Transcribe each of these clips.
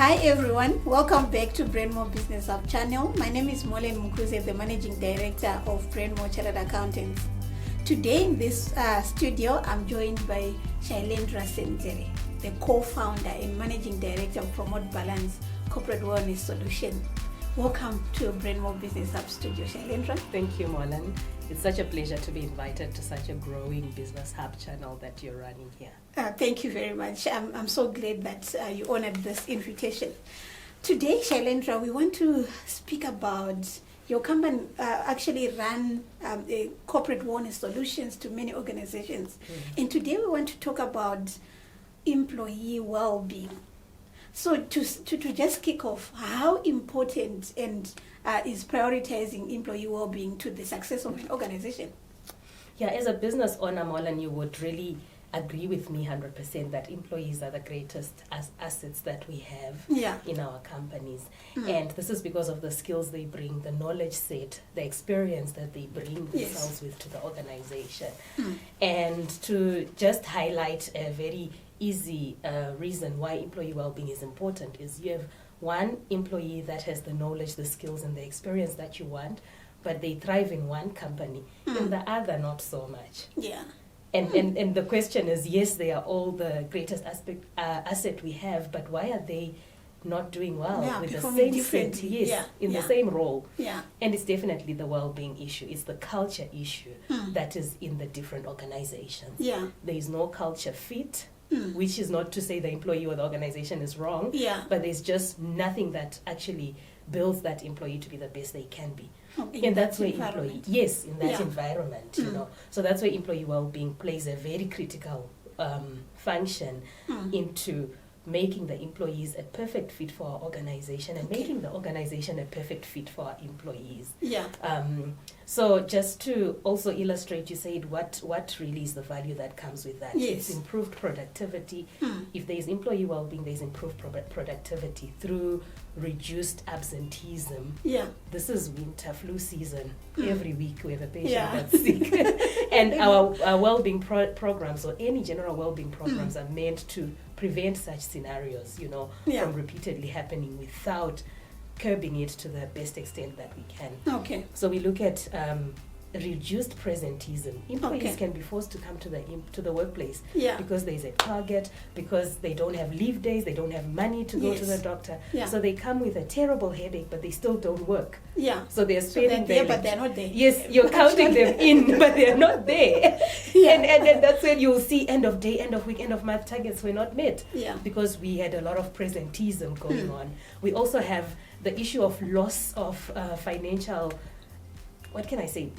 Hi everyone, welcome back to Brainmore Business Hub channel. My name is Mollen Mukuze, the Managing Director of Brainmore Chartered Accountants. Today in this studio, I'm joined by Shailendra Senzere, the co-founder and Managing Director of Promote Balance Corporate Wellness Solution. Welcome to Brainmore Business Hub studio, Shailendra. Thank you, Mollen. It's such a pleasure to be invited to such a growing business hub channel that you're running here. Thank you very much. I'm so glad that you honored this invitation. Today, Shailendra, we want to speak about your company actually run corporate wellness solutions to many organizations. And today we want to talk about employee well-being. So to just kick off, how important and is prioritizing employee well-being to the success of an organization? Yeah, as a business owner, Mollen, you would really agree with me 100% that employees are the greatest assets that we have in our companies. And this is because of the skills they bring, the knowledge set, the experience that they bring themselves with to the organization. And to just highlight a very easy reason why employee well-being is important is you have one employee that has the knowledge, the skills, and the experience that you want, but they thrive in one company, in the other not so much. And the question is, yes, they are all the greatest asset we have, but why are they not doing well with the same set, in the same role? And it's definitely the well-being issue. It's the culture issue that is in the different organizations. There is no culture fit, which is not to say the employee or the organization is wrong, but there's just nothing that actually builds that employee to be the best they can be. And that's where environment, you know. So that's where employee well-being plays a very critical function into making the employees a perfect fit for our organization and making the organization a perfect fit for our employees. So just to also illustrate, you said what really is the value that comes with that? It's improved productivity. If there is employee well-being, there is improved productivity through reduced absenteeism. This is winter flu season. Every week we have a patient that's sick. And our well-being programs or any general well-being programs are meant to prevent such scenarios, you know, from repeatedly happening without curbing it to the best extent that we can. So we look at reduced presenteeism. Employees can be forced to come to the workplace because there's a target, because they don't have leave days, they don't have money to go to the doctor. So they come with a terrible headache, but they still don't work. So they're spending there, but they're not there. Yes, you're counting them in, but they're not there. And that's when you'll see end of day, end of week, end of month targets were not met because we had a lot of presenteeism going on. We also have the issue of loss of financial,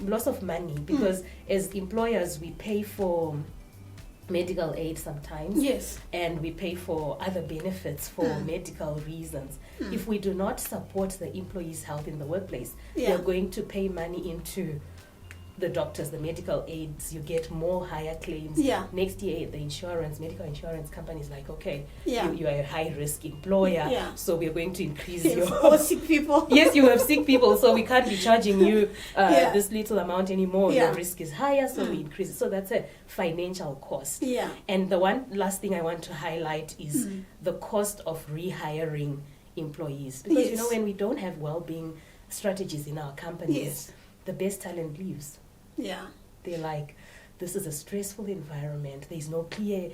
loss of money, because as employers we pay for medical aid sometimes, and we pay for other benefits for medical reasons. If we do not support the employees' health in the workplace, we are going to pay money into the doctors, the medical aids, you get more higher claims. Next year, the medical insurance companies like, okay, you are a high-risk employer, so we're going to increase your... sick people. Yes, you have sick people, so we can't be charging you this little amount anymore. Your risk is higher, so we increase it. So that's a financial cost. And the one last thing I want to highlight is the cost of rehiring employees. Because, you know, when we don't have well-being strategies in our companies, the best talent leaves. They're like, this is a stressful environment. There's no clear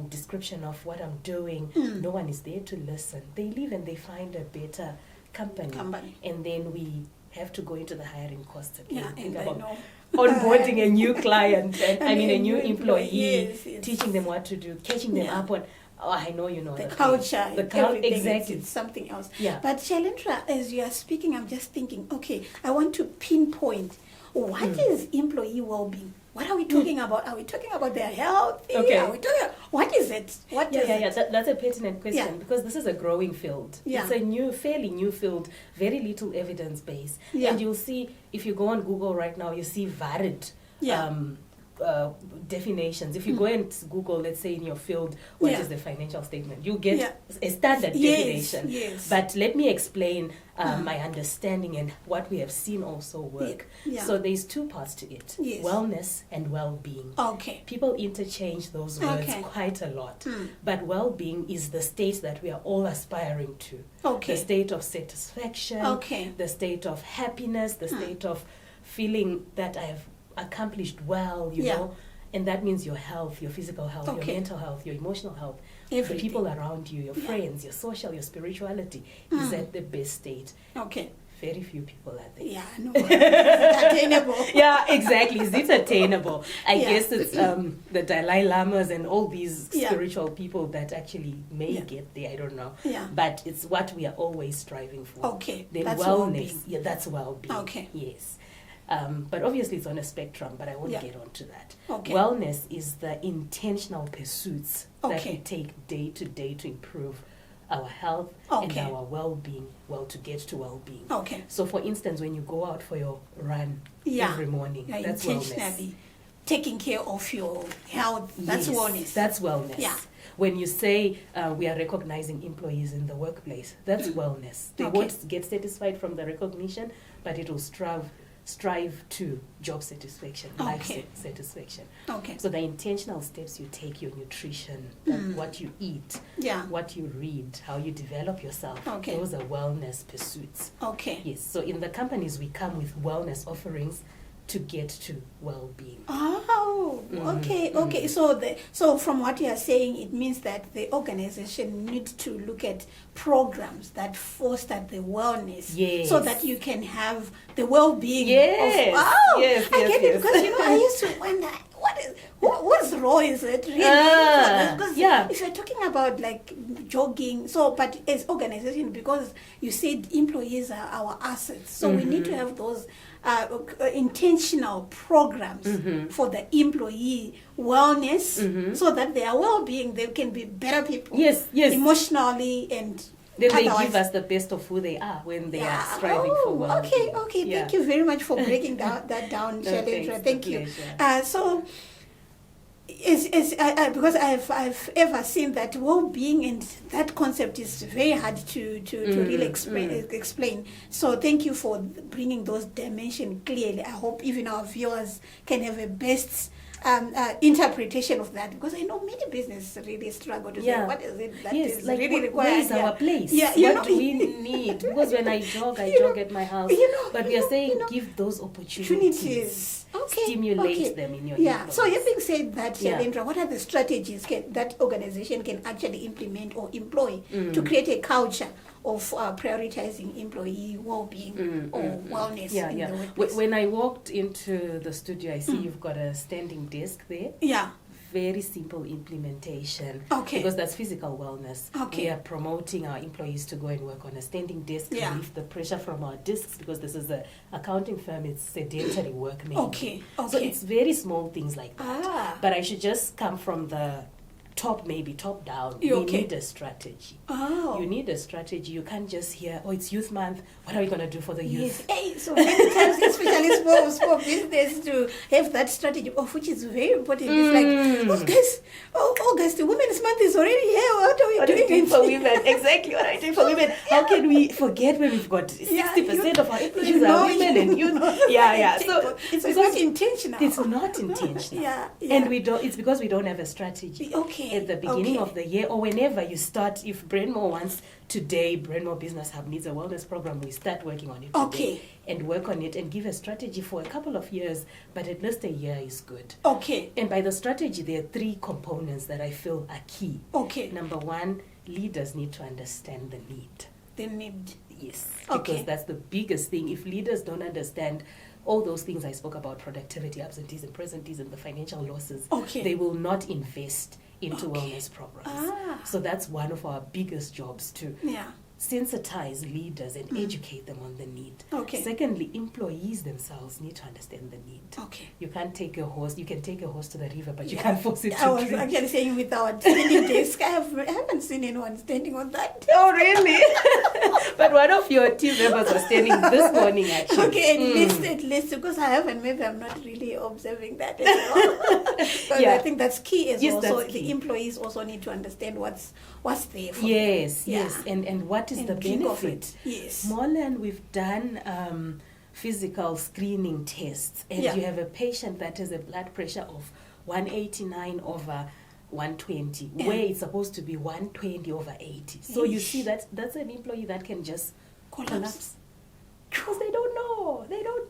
description of what I'm doing. No one is there to listen. They leave and they find a better company. And then we have to go into the hiring costs again. Think about onboarding a new client, a new employee, teaching them what to do, catching them up on, I know you know the culture, exactly. It's something else. But Shailendra, as you are speaking, I'm just thinking, okay, I want to pinpoint what is employee well-being. What are we talking about? Are we talking about their health? Are we talking? What is it? That's a pertinent question because this is a growing field. It's a fairly new field, very little evidence base. And you'll see, if you go on Google right now, you see varied definitions. If you go and Google, let's say in your field, what is the financial statement, you get a standard definition. Yes. But let me explain my understanding and what we have seen also work. So there's two parts to it, wellness and well-being. Okay. People interchange those words quite a lot. But well-being is the state that we are all aspiring to. The state of satisfaction, the state of happiness, the state of feeling that I have accomplished well, you know, and that means your health, your physical health, your mental health, your emotional health, the people around you, your friends, your social, your spirituality is at the best state. Very few people are there. Yeah, no. Is it attainable? Yeah, exactly. Is it attainable? I guess it's the Dalai Lamas and all these spiritual people that actually may get there. I don't know. But it's what we are always striving for. Then that's wellness. well-being. Yeah, that's well-being. Yes. But obviously it's on a spectrum, but I won't get onto that. Wellness is the intentional pursuits that we take day to day to improve our health and our well-being, to get to well-being. So for instance, when you go out for your run every morning, that's wellness. Taking care of your health, that's wellness. That's wellness. When you say we are recognizing employees in the workplace, that's wellness. They won't get satisfied from the recognition, but it will strive to job satisfaction, life satisfaction. So the intentional steps you take, your nutrition, what you eat, what you read, how you develop yourself, those are wellness pursuits. Yes. So in the companies, we come with wellness offerings to get to well-being. So from what you are saying, it means that the organization needs to look at programs that foster the wellness, so that you can have the well-being. I get it, because I used to wonder whose role is it really? Because if you're talking about like jogging, but as organization, because you said employees are our assets, so we need to have those intentional programs for the employee wellness, so that their well-being, they can be better people, emotionally, and then they give us the best of who they are when they are striving for well-being. Thank you very much for breaking that down, Shailendra. Thank you. So because I've ever seen that well-being, and that concept is very hard to really explain. So thank you for bringing those dimensions clearly. I hope even our viewers can have a best interpretation of that, because I know many businesses really struggle to say what is it that is like really required. Where is our place? What do we need? Because when I jog at my house. But we are saying give those opportunities. Stimulate them in your employees. So having said that, Shailendra, what are the strategies that organization can actually implement or employ to create a culture of prioritizing employee well-being or wellness in the workplace? When I walked into the studio, I see you've got a standing desk there. Very simple implementation, because that's physical wellness. We are promoting our employees to go and work on a standing desk, relieve the pressure from our desks, because this is an accounting firm, it's sedentary work mainly. So it's very small things like that. But I should just come from the top down. You need a strategy. You need a strategy. You can't just hear, it's youth month, what are we going to do for the youth? So many times, especially for business, to have that strategy, which is very important. It's like, August, Women's Month is already here. What are we doing for women? Exactly, what are we doing for women? How can we forget when we've got 60% of our employees are women and youth? So it's not intentional. It's not intentional. And it's because we don't have a strategy. At the beginning of the year, or whenever you start, if Brandmore wants today, Brandmore Business Hub needs a wellness program, we start working on it today and work on it and give a strategy for a couple of years, but at least a year is good. And by the strategy, there are 3 components that I feel are key. Number 1, leaders need to understand the need. The need. Yes, because that's the biggest thing. If leaders don't understand all those things I spoke about, productivity, absenteeism, presenteeism, the financial losses, they will not invest into wellness programs. So that's one of our biggest jobs, to sensitize leaders and educate them on the need. Secondly, employees themselves need to understand the need. You can't take a horse. You can take a horse to the river, but you can't force it to drink. I was actually saying without standing desk. I haven't seen anyone standing on that. Oh, really? But one of your team members was standing this morning, actually. At least, because I haven't. Maybe I'm not really observing that as well. Because I think that's key as well. So the employees also need to understand what's there for them. Yes. And what is the benefit? Yes. Mollen, we've done physical screening tests, and you have a patient that has a blood pressure of 189 over 120, where it's supposed to be 120 over 80. So you see that's an employee that can just collapse. Because they don't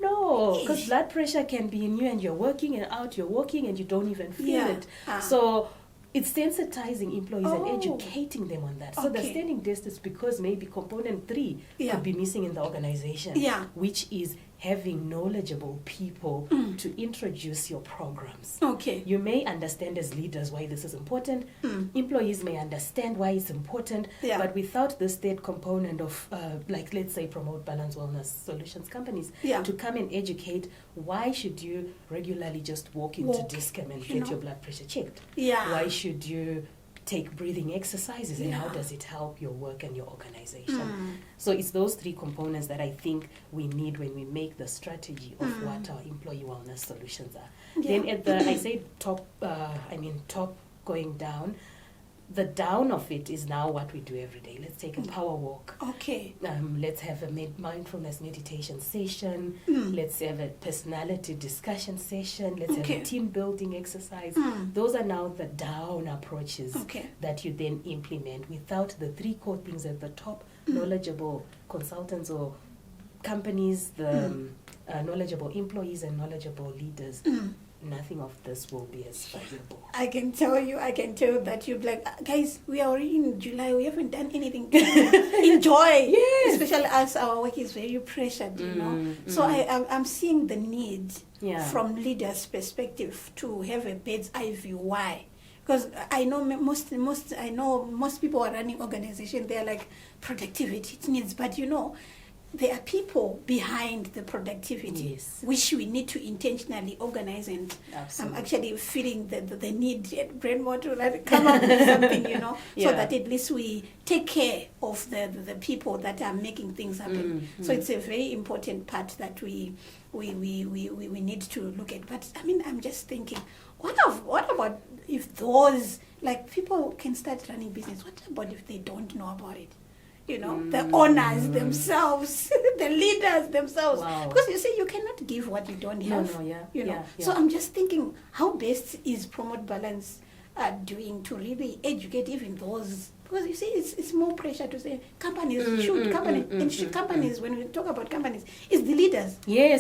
know. Because blood pressure can be in you and you're working and out, you're walking and you don't even feel it. So it's sensitizing employees and educating them on that. So the standing test is because maybe component 3 could be missing in the organization, which is having knowledgeable people to introduce your programs. Okay. You may understand as leaders why this is important. Employees may understand why it's important. But without this third component of, like, let's say, promote balance wellness solutions companies, to come and educate, why should you regularly just walk into Discam and get your blood pressure checked? Why should you take breathing exercises, and how does it help your work and your organization? So it's those 3 components that I think we need when we make the strategy of what our employee wellness solutions are. Then at the, I say top going down, the down of it is now what we do every day. Let's take a power walk. Okay. Let's have a mindfulness meditation session. Let's have a personality discussion session. Let's have a team building exercise. Those are now the down approaches that you then implement without the 3 core things at the top: knowledgeable consultants or companies, the knowledgeable employees and knowledgeable leaders. Nothing of this will be as valuable. I can tell that you're like, guys, we are already in July, we haven't done anything. Enjoy. Especially as our work is very pressured, you know. So I'm seeing the need from leaders' perspective to have a bird's eye view. Why? Because I know most people are running organizations, they're like, productivity, it needs, but you know, there are people behind the productivity, which we need to intentionally organize, and I'm actually feeling the need and brainwater to like come up with something, you know, so that at least we take care of the people that are making things happen. So it's a very important part that we need to look at. But I mean, I'm just thinking, what about if those, like, people can start running business? What about if they don't know about it? You know, the owners themselves, the leaders themselves. Because you see, you cannot give what you don't have. So I'm just thinking, how best is Promote Balance doing to really educate even those? Because you see, it's more pressure to say companies companies, when we talk about companies, it's the leaders. They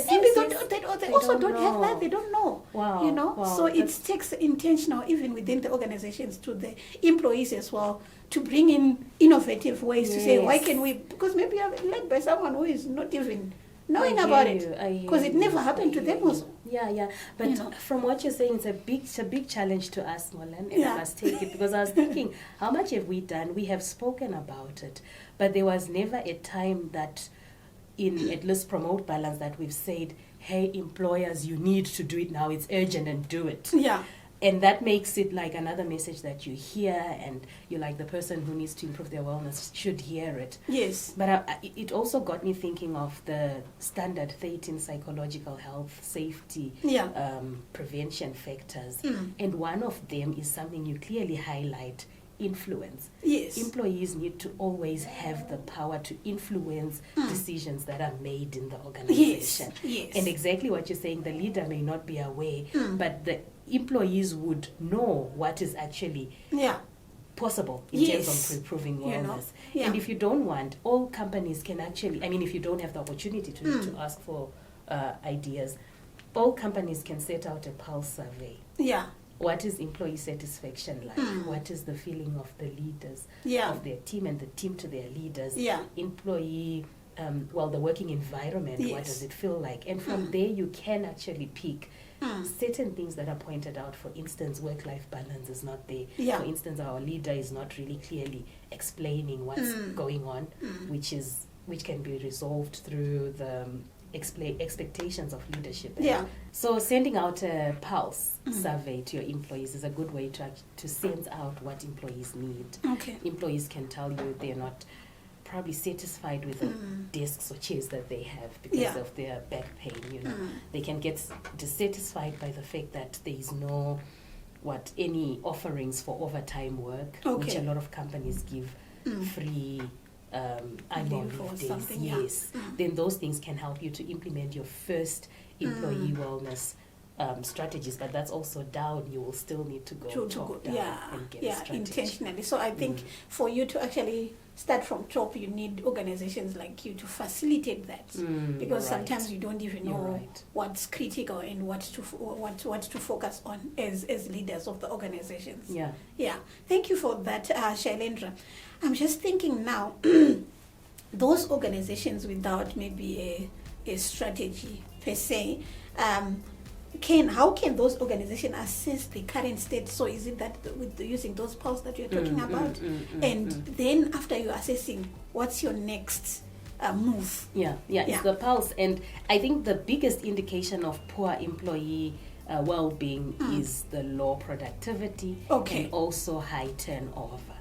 also don't have that. They don't know. You know, so it takes intentional, even within the organizations, to the employees as well, to bring in innovative ways to say, why can we? Because maybe I'm led by someone who is not even knowing about it, because it never happened to them also. But from what you're saying, it's a big challenge to us, Mollen, and I must take it, because I was thinking, how much have we done? We have spoken about it, but there was never a time that in at least Promote Balance that we've said, hey, employers, you need to do it now, it's urgent, and do it. And that makes it like another message that you hear, and you're like, the person who needs to improve their wellness should hear it. But it also got me thinking of the standard 13 psychological health, safety, prevention factors. And one of them is something you clearly highlight: influence. Employees need to always have the power to influence decisions that are made in the organization. And exactly what you're saying, the leader may not be aware, but the employees would know what is actually possible in terms of improving wellness. And if you don't want, all companies can actually, I mean, if you don't have the opportunity to ask for ideas, all companies can set out a pulse survey. What is employee satisfaction like? What is the feeling of the leaders of their team, and the team to their leaders? Employee, the working environment, what does it feel like? And from there you can actually pick certain things that are pointed out. For instance, work-life balance is not there. For instance, our leader is not really clearly explaining what's going on, which can be resolved through the expectations of leadership. So sending out a pulse survey to your employees is a good way to sense out what employees need. Employees can tell you they're not probably satisfied with the desks or chairs that they have because of their back pain, you know. They can get dissatisfied by the fact that there is no any offerings for overtime work, which a lot of companies give free annual leave days. Yes. Then those things can help you to implement your first employee wellness strategies, but that's also down. You will still need to go top down and get a strategy. Intentionally. So I think for you to actually start from top, you need organizations like you to facilitate that, because sometimes you don't even know what's critical and what to focus on as leaders of the organizations. Thank you for that, Shailendra. I'm just thinking now, those organizations without maybe a strategy per se, how can those organizations assess the current state? So is it that with using those pulse that you're talking about? Then after you're assessing, what's your next move? It's the pulse. And I think the biggest indication of poor employee well-being is the low productivity and also high turnover.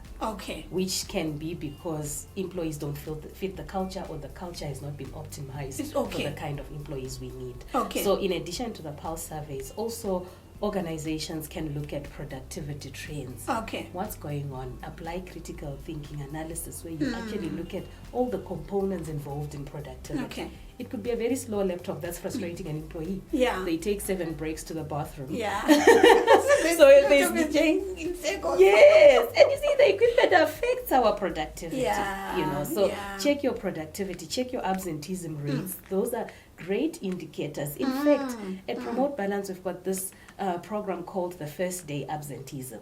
Which can be because employees don't fit the culture, or the culture has not been optimized for the kind of employees we need. So in addition to the pulse surveys, also organizations can look at productivity trends. What's going on? Apply critical thinking analysis, where you actually look at all the components involved in productivity. It could be a very slow laptop that's frustrating an employee. They take 7 breaks to the bathroom. So there's in circles. Yes, and you see, the equipment affects our productivity. You know, so check your productivity, check your absenteeism rates. Those are great indicators. In fact, at Promote Balance, we've got this program called the first day absenteeism.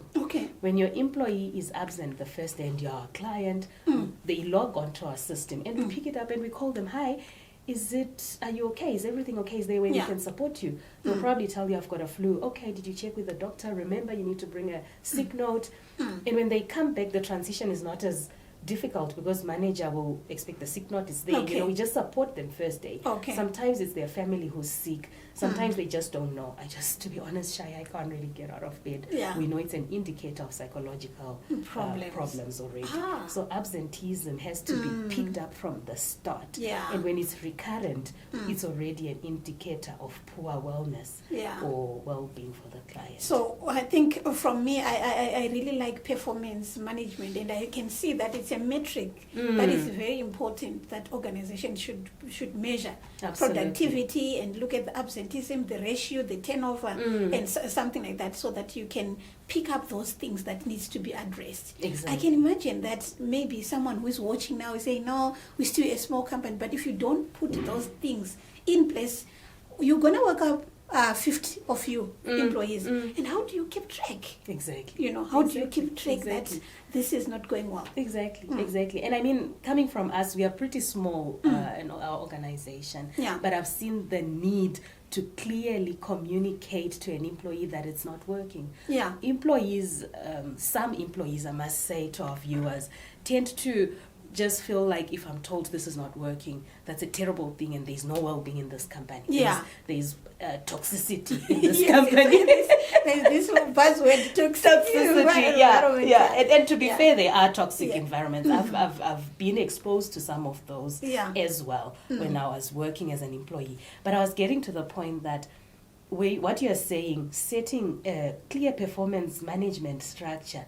When your employee is absent the first day and you're a client, they log onto our system and we pick it up and we call them, hi, are you okay? Is everything okay? Is there a way we can support you? They'll probably tell you, I've got a flu. Okay, did you check with the doctor? Remember, you need to bring a sick note. And when they come back, the transition is not as difficult because manager will expect the sick note is there. You know, we just support them first day. Sometimes it's their family who's sick. Sometimes they just don't know. To be honest, Shai, I can't really get out of bed. We know it's an indicator of psychological problems already. So absenteeism has to be picked up from the start. And when it's recurrent, it's already an indicator of poor wellness or well-being for the client. So I think from me, I really like performance management, and I can see that it's a metric that is very important that organizations should measure. Productivity and look at the absenteeism, the ratio, the turnover, and something like that, so that you can pick up those things that needs to be addressed. I can imagine that maybe someone who is watching now is saying, no, we're still a small company, but if you don't put those things in place, you're going to work up 50 of you employees, and how do you keep track? You know, how do you keep track that this is not going well? Exactly. And I mean, coming from us, we are pretty small in our organization, but I've seen the need to clearly communicate to an employee that it's not working. Employees, some employees, I must say to our viewers, tend to just feel like if I'm told this is not working, that's a terrible thing and there's no well-being in this company. There's toxicity in this company. There's this buzzword, toxicity. And to be fair, they are toxic environments. I've been exposed to some of those as well when I was working as an employee. But I was getting to the point that what you're saying, setting a clear performance management structure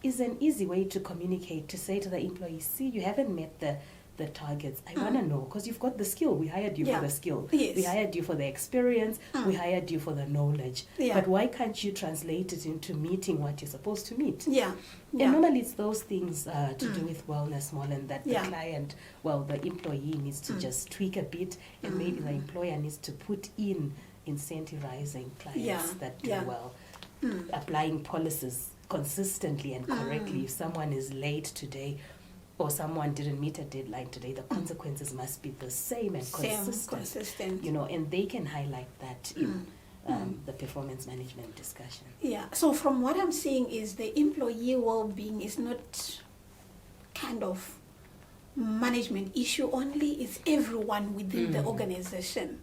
is an easy way to communicate, to say to the employee, see, you haven't met the targets. I want to know, because you've got the skill. We hired you for the skill. We hired you for the experience. We hired you for the knowledge. But why can't you translate it into meeting what you're supposed to meet? And normally it's those things to do with wellness, Mollen, that the client, the employee needs to just tweak a bit, and maybe the employer needs to put in incentivizing clients that do well, applying policies consistently and correctly. If someone is late today or someone didn't meet a deadline today, the consequences must be the same and consistent. You know, and they can highlight that in the performance management discussion. So from what I'm seeing is the employee well-being is not kind of management issue only, it's everyone within the organization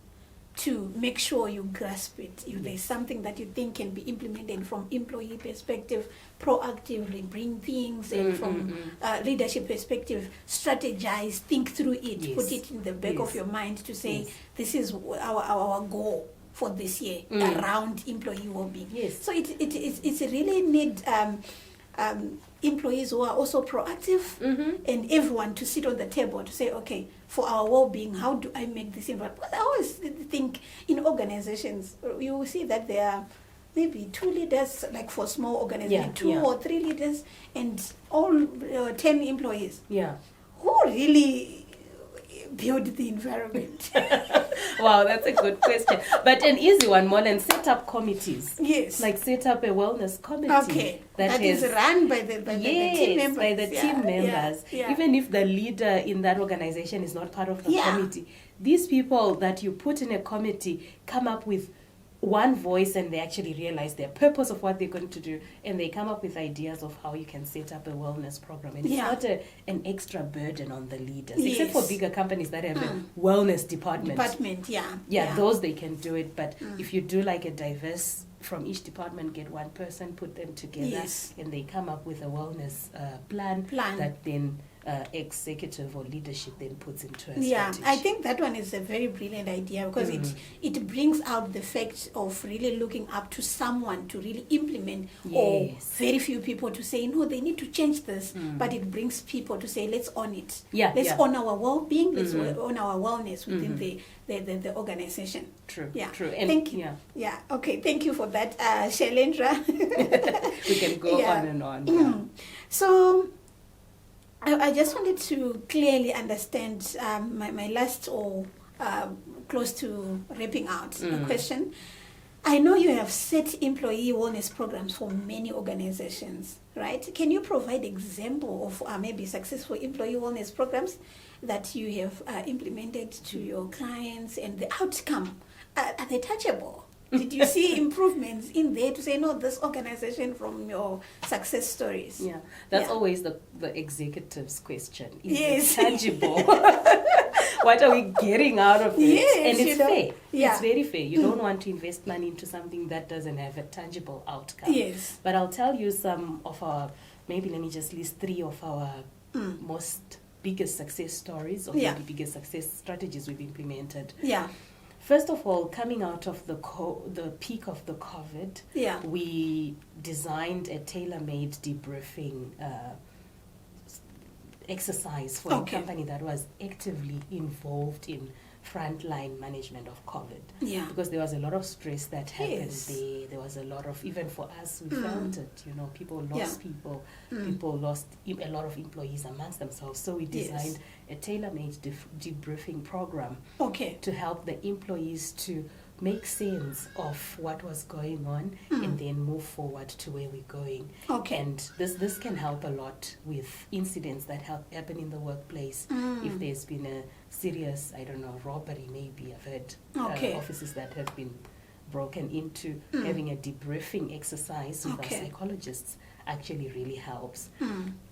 to make sure you grasp it. If there's something that you think can be implemented from employee perspective, proactively bring things, and from leadership perspective, strategize, think through it, put it in the back of your mind to say, this is our goal for this year around employee well-being. So it's really need employees who are also proactive and everyone to sit on the table to say, okay, for our well-being, how do I make this involved? Because I always think in organizations, you will see that there are maybe 2 leaders, like for small organizations, 2 or 3 leaders, and all 10 employees. Who really build the environment? Wow, that's a good question. But an easy one, Mollen, set up committees. Yes. Like set up a wellness committee. Okay. That is run by the team members. By the team members. Even if the leader in that organization is not part of the committee, these people that you put in a committee come up with one voice, and they actually realize their purpose of what they're going to do, and they come up with ideas of how you can set up a wellness program. And it's not an extra burden on the leaders, except for bigger companies that have a wellness department. Those they can do it. But if you do like a diverse, from each department, get one person, put them together, and they come up with a wellness plan that then executive or leadership then puts into a strategy. I think that one is a very brilliant idea, because it brings out the fact of really looking up to someone to really implement, or very few people to say, no, they need to change this, but it brings people to say, let's own it. Let's own our well-being, let's own our wellness within the organization. True. And thank you. Okay, thank you for that, Shailendra. We can go on and on. So I just wanted to clearly understand my last, or close to wrapping out the question. I know you have set employee wellness programs for many organizations, right? Can you provide example of maybe successful employee wellness programs that you have implemented to your clients, and the outcome? Are they touchable? Did you see improvements in there to say, no, this organization from your success stories? That's always the executive's question. Is it tangible? What are we getting out of it? And it's fair. It's very fair. You don't want to invest money into something that doesn't have a tangible outcome. But I'll tell you some of our, maybe let me just list 3 of our most biggest success stories, or maybe biggest success strategies we've implemented. First of all, coming out of the peak of the COVID, we designed a tailor-made debriefing exercise for a company that was actively involved in frontline management of COVID. Because there was a lot of stress that happened there. There was a lot of, even for us, we felt it, people lost people. People lost a lot of employees amongst themselves. So we designed a tailor-made debriefing program to help the employees to make sense of what was going on and then move forward to where we're going. And this can help a lot with incidents that happen in the workplace. If there's been a serious, robbery, maybe I've heard offices that have been broken into, having a debriefing exercise with our psychologists actually really helps.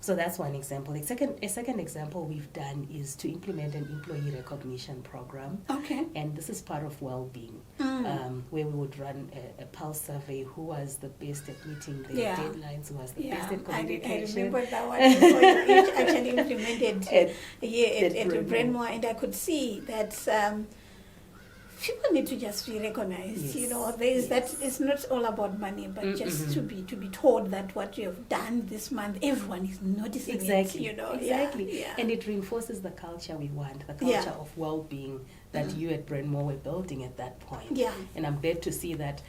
So that's one example. A second example we've done is to implement an employee recognition program. And this is part of well-being, where we would run a pulse survey. Who was the best at meeting their deadlines? Who was the best at communication? I remember that one. You actually implemented at Brandmore, and I could see that people need to just be recognized. There is that. It's not all about money, but just to be told that what you have done this month, everyone is noticing it. Exactly. And it reinforces the culture we want, the culture of well-being that you at Brandmore were building at that point. And I'm glad to see that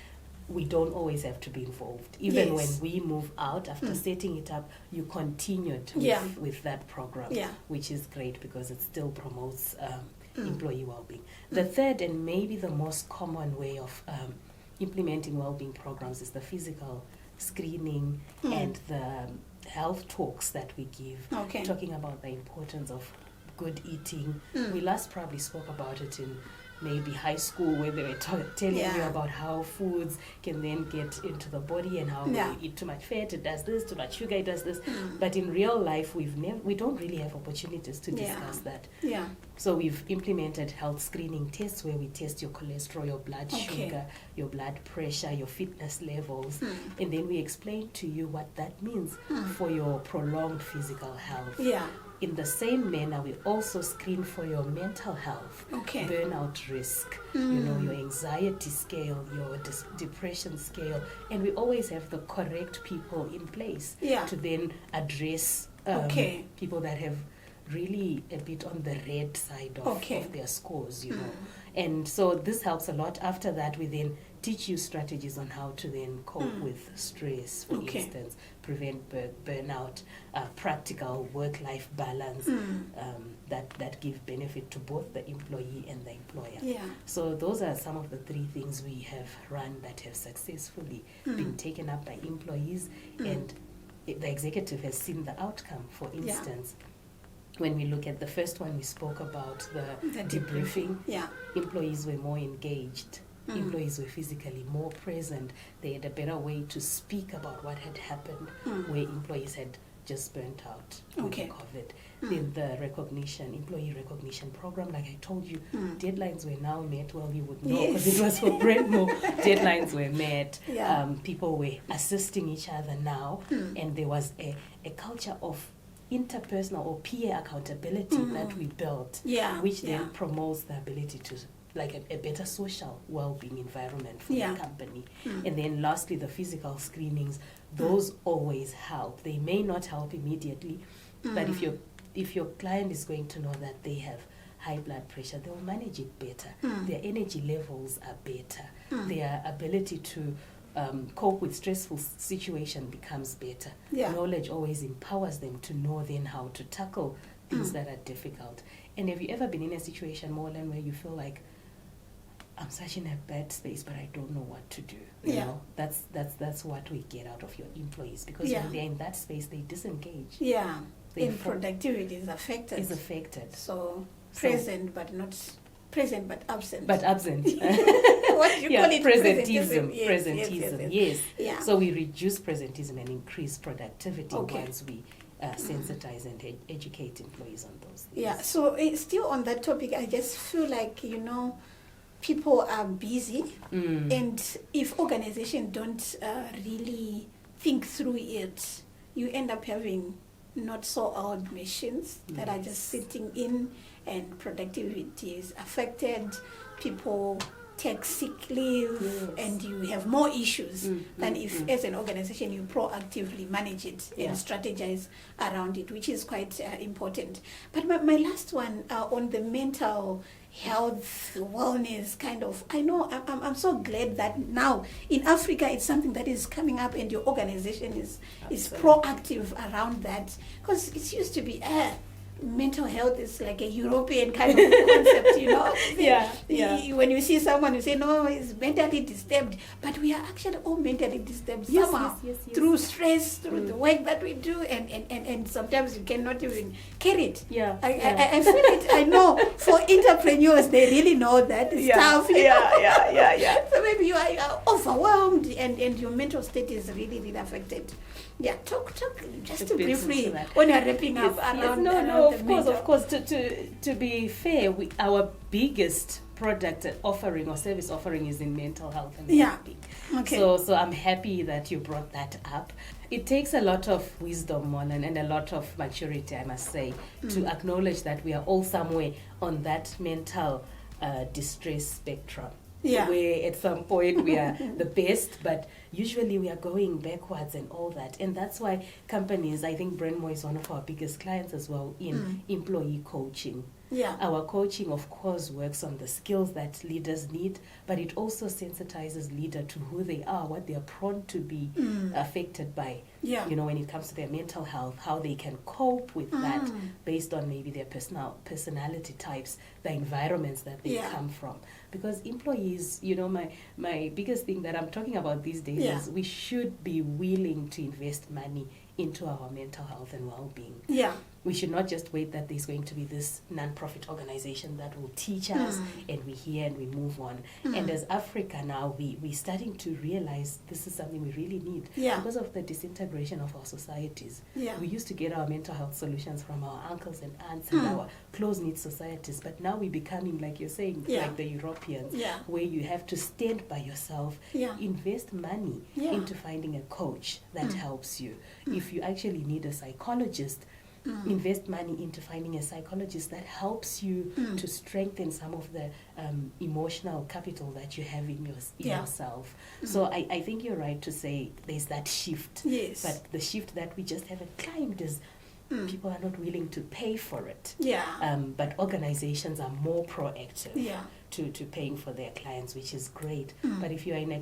we don't always have to be involved. Even when we move out after setting it up, you continued with that program, which is great because it still promotes employee well-being. The third, and maybe the most common way of implementing well-being programs, is the physical screening and the health talks that we give, talking about the importance of good eating. We last probably spoke about it in maybe high school, where they were telling you about how foods can then get into the body, and how when you eat too much fat, it does this, too much sugar, it does this. But in real life, we don't really have opportunities to discuss that. Yeah. So we've implemented health screening tests where we test your cholesterol, your blood sugar, your blood pressure, your fitness levels, and then we explain to you what that means for your prolonged physical health. Yeah. In the same manner, we also screen for your mental health, burnout risk, your anxiety scale, your depression scale, and we always have the correct people in place to then address people that have really a bit on the red side of their scores, you know. And so this helps a lot. After that, we then teach you strategies on how to then cope with stress, for instance, prevent burnout, practical work-life balance that give benefit to both the employee and the employer. Yeah. So those are some of the 3 things we have run that have successfully been taken up by employees, and the executive has seen the outcome. For instance, when we look at the first one, we spoke about the debriefing. Yeah. Employees were more engaged. Employees were physically more present. They had a better way to speak about what had happened, where employees had just burnt out with COVID. Then the employee recognition program, like I told you, deadlines were now met. Well, you would know because it was for Brentmo. Deadlines were met. Yeah. People were assisting each other now, and there was a culture of interpersonal or peer accountability that we built, which then promotes the ability to a better social well-being environment for the company. And then lastly, the physical screenings, those always help. They may not help immediately, but if your client is going to know that they have high blood pressure, they will manage it better. Their energy levels are better. Their ability to cope with stressful situation becomes better. Knowledge always empowers them to know then how to tackle things that are difficult. And have you ever been in a situation, Mollen, where you feel like, I'm such in a bad space, but I don't know what to do? You know, that's what we get out of your employees, because when they're in that space, they disengage. Yeah, in productivity is affected. So present but absent. But absent. What do you call it? Presentism. Yes. Yeah. So we reduce presentism and increase productivity once we sensitize and educate employees on those things. Yeah. So still on that topic, I just feel like, people are busy, and if organizations don't really think through it, you end up having not so old machines that are just sitting in, and productivity is affected. People take sick leave, and you have more issues than if as an organization you proactively manage it and strategize around it, which is quite important. But my last one on the mental health, wellness kind of, I know I'm so glad that now in Africa it's something that is coming up, and your organization is proactive around that, because it used to be mental health is like a European kind of concept, When you see someone, you say, no, he's mentally disturbed. But we are actually all mentally disturbed somehow through stress, through the work that we do, and sometimes you cannot even carry it. I feel it. I know for entrepreneurs, they really know that stuff. So maybe you are overwhelmed, and your mental state is really, really affected. Yeah, talk just to briefly when you're wrapping up around. Of course. To be fair, our biggest product offering or service offering is in mental health and well-being. Okay. So I'm happy that you brought that up. It takes a lot of wisdom, Mollen, and a lot of maturity, I must say, to acknowledge that we are all somewhere on that mental distress spectrum. Where at some point we are the best, but usually we are going backwards and all that. And that's why companies, I think Brentmo is one of our biggest clients as well in employee coaching. Our coaching, of course, works on the skills that leaders need, but it also sensitizes leader to who they are, what they are prone to be affected by. When it comes to their mental health, how they can cope with that based on maybe their personality types, the environments that they come from. Because employees, my biggest thing that I'm talking about these days is we should be willing to invest money into our mental health and well-being. we should not just wait that there's going to be this non-profit organization that will teach us and we hear and we move on. And as Africa now, we're starting to realize this is something we really need because of the disintegration of our societies. We used to get our mental health solutions from our uncles and aunts and our close-knit societies, but now we're becoming, like you're saying, like the Europeans, where you have to stand by yourself, invest money into finding a coach that helps you. If you actually need a psychologist, invest money into finding a psychologist that helps you to strengthen some of the emotional capital that you have in yourself. So I think you're right to say there's that shift. Yes. But the shift that we just haven't climbed is people are not willing to pay for it. But organizations are more proactive to paying for their clients, which is great. But if you're in a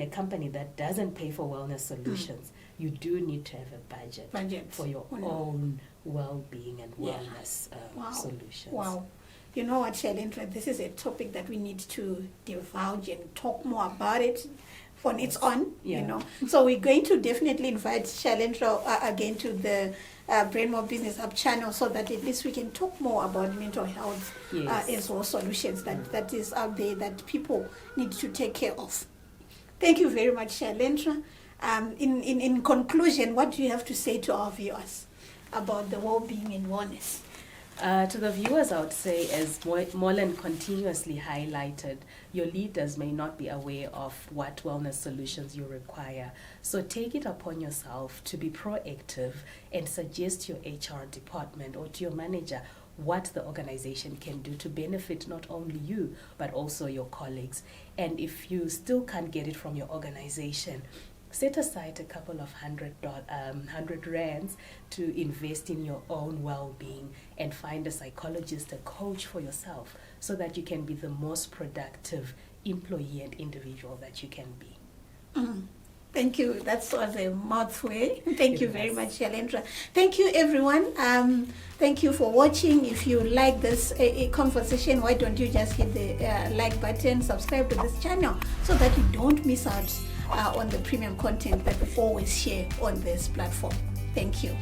company that doesn't pay for wellness solutions, you do need to have a budget for your own well-being and wellness solutions. Wow. You know what, Shailendra, this is a topic that we need to divulge and talk more about it on its own, you know. So we're going to definitely invite Shailendra again to the Brain More Business Hub channel so that at least we can talk more about mental health as well solutions that is out there that people need to take care of. Thank you very much, Shailendra. In conclusion, what do you have to say to our viewers about the well-being and wellness? To the viewers, I would say, as Mollen continuously highlighted, your leaders may not be aware of what wellness solutions you require. So take it upon yourself to be proactive and suggest to your HR department or to your manager what the organization can do to benefit not only you, but also your colleagues. And if you still can't get it from your organization, set aside a couple of hundred rands to invest in your own well-being and find a psychologist, a coach for yourself so that you can be the most productive employee and individual that you can be. Thank you. That was a mouthful. Thank you very much, Shailendra. Thank you, everyone. Thank you for watching. If you like this conversation, why don't you just hit the like button, subscribe to this channel so that you don't miss out on the premium content that we always share on this platform. Thank you.